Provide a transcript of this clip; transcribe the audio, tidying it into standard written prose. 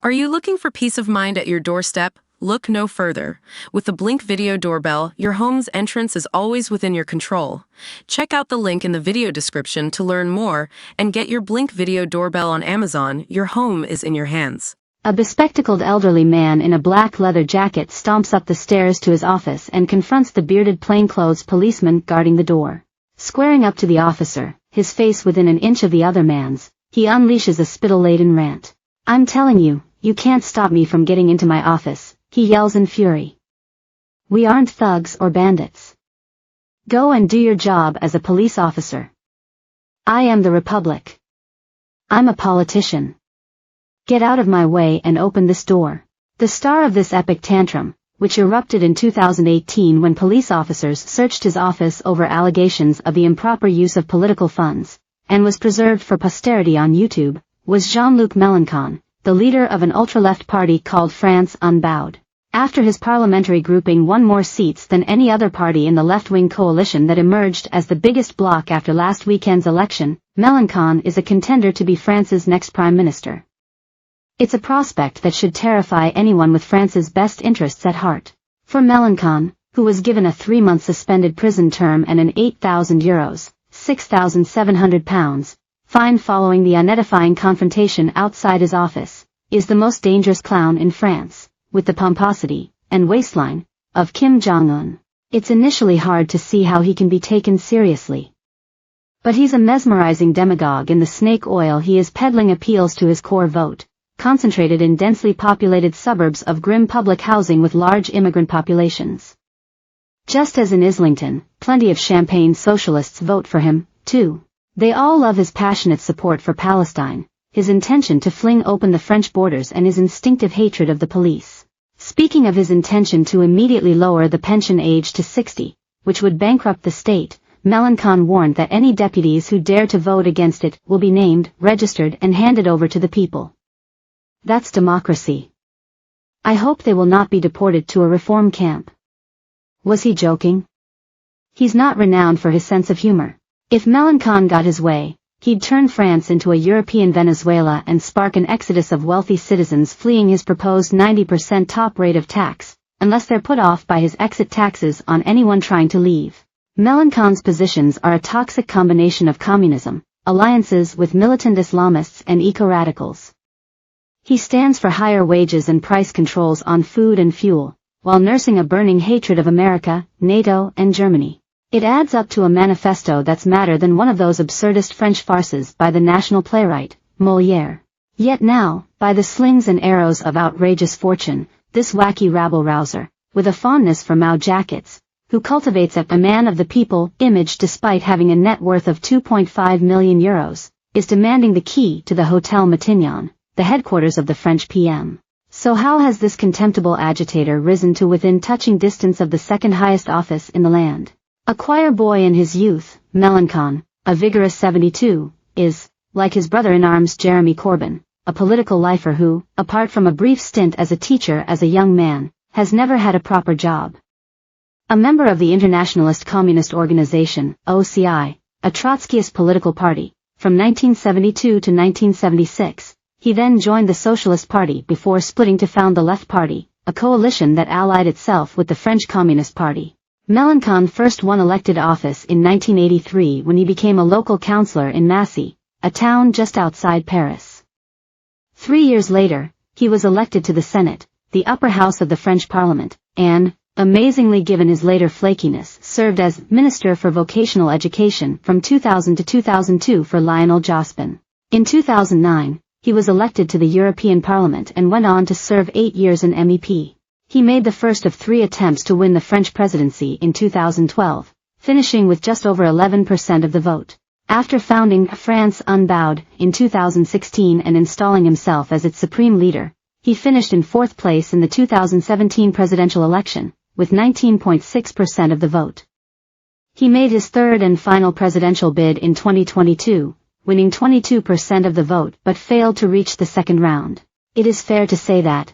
Are you looking for peace of mind at your doorstep? Look no further. With the Blink Video Doorbell, your home's entrance is always within your control. Check out the link in the video description to learn more and get your Blink Video Doorbell on Amazon. Your home is in your hands. A bespectacled elderly man in a black leather jacket stomps up the stairs to his office and confronts the bearded plainclothes policeman guarding the door. Squaring up to the officer, his face within an inch of the other man's, he unleashes a spittle-laden rant. "I'm telling you, you can't stop me from getting into my office," he yells in fury. "We aren't thugs or bandits. Go and do your job as a police officer. I am the Republic. I'm a politician. Get out of my way and open this door." The star of this epic tantrum, which erupted in 2018 when police officers searched his office over allegations of the improper use of political funds, and was preserved for posterity on YouTube, was Jean-Luc Melenchon, the leader of an ultra-left party called France Unbowed. After his parliamentary grouping won more seats than any other party in the left-wing coalition that emerged as the biggest bloc after last weekend's election, Melenchon is a contender to be France's next prime minister. It's a prospect that should terrify anyone with France's best interests at heart. For Melenchon, who was given a 3-month suspended prison term and an €8,000 (£6,700) fine following the unedifying confrontation outside his office, is the most dangerous clown in France, with the pomposity and waistline of Kim Jong-un. It's initially hard to see how he can be taken seriously. But he's a mesmerizing demagogue in the snake oil he is peddling appeals to his core vote, concentrated in densely populated suburbs of grim public housing with large immigrant populations. Just as in Islington, plenty of Champagne socialists vote for him, too. They all love his passionate support for Palestine, his intention to fling open the French borders and his instinctive hatred of the police. Speaking of his intention to immediately lower the pension age to 60, which would bankrupt the state, Melenchon warned that any deputies who dare to vote against it will be named, registered and handed over to the people. That's democracy. I hope they will not be deported to a reform camp. Was he joking? He's not renowned for his sense of humor. If Melenchon got his way, he'd turn France into a European Venezuela and spark an exodus of wealthy citizens fleeing his proposed 90% top rate of tax, unless they're put off by his exit taxes on anyone trying to leave. Melenchon's positions are a toxic combination of communism, alliances with militant Islamists and eco-radicals. He stands for higher wages and price controls on food and fuel, while nursing a burning hatred of America, NATO and Germany. It adds up to a manifesto that's madder than one of those absurdist French farces by the national playwright, Molière. Yet now, by the slings and arrows of outrageous fortune, this wacky rabble-rouser, with a fondness for Mao jackets, who cultivates a man of the people image despite having a net worth of €2.5 million, is demanding the key to the Hotel Matignon, the headquarters of the French PM. So how has this contemptible agitator risen to within touching distance of the second highest office in the land? A choir boy in his youth, Melenchon, a vigorous 72, is, like his brother-in-arms Jeremy Corbyn, a political lifer who, apart from a brief stint as a teacher as a young man, has never had a proper job. A member of the Internationalist Communist Organization, OCI, a Trotskyist political party, from 1972 to 1976, he then joined the Socialist Party before splitting to found the Left Party, a coalition that allied itself with the French Communist Party. Melenchon first won elected office in 1983 when he became a local councillor in Massy, a town just outside Paris. 3 years later, he was elected to the Senate, the upper house of the French Parliament, and, amazingly given his later flakiness, served as Minister for Vocational Education from 2000 to 2002 for Lionel Jospin. In 2009, he was elected to the European Parliament and went on to serve 8 years in MEP. He made the first of 3 attempts to win the French presidency in 2012, finishing with just over 11% of the vote. After founding France Unbowed in 2016 and installing himself as its supreme leader, he finished in 4th place in the 2017 presidential election, with 19.6% of the vote. He made his 3rd and final presidential bid in 2022, winning 22% of the vote but failed to reach the second round. It is fair to say that,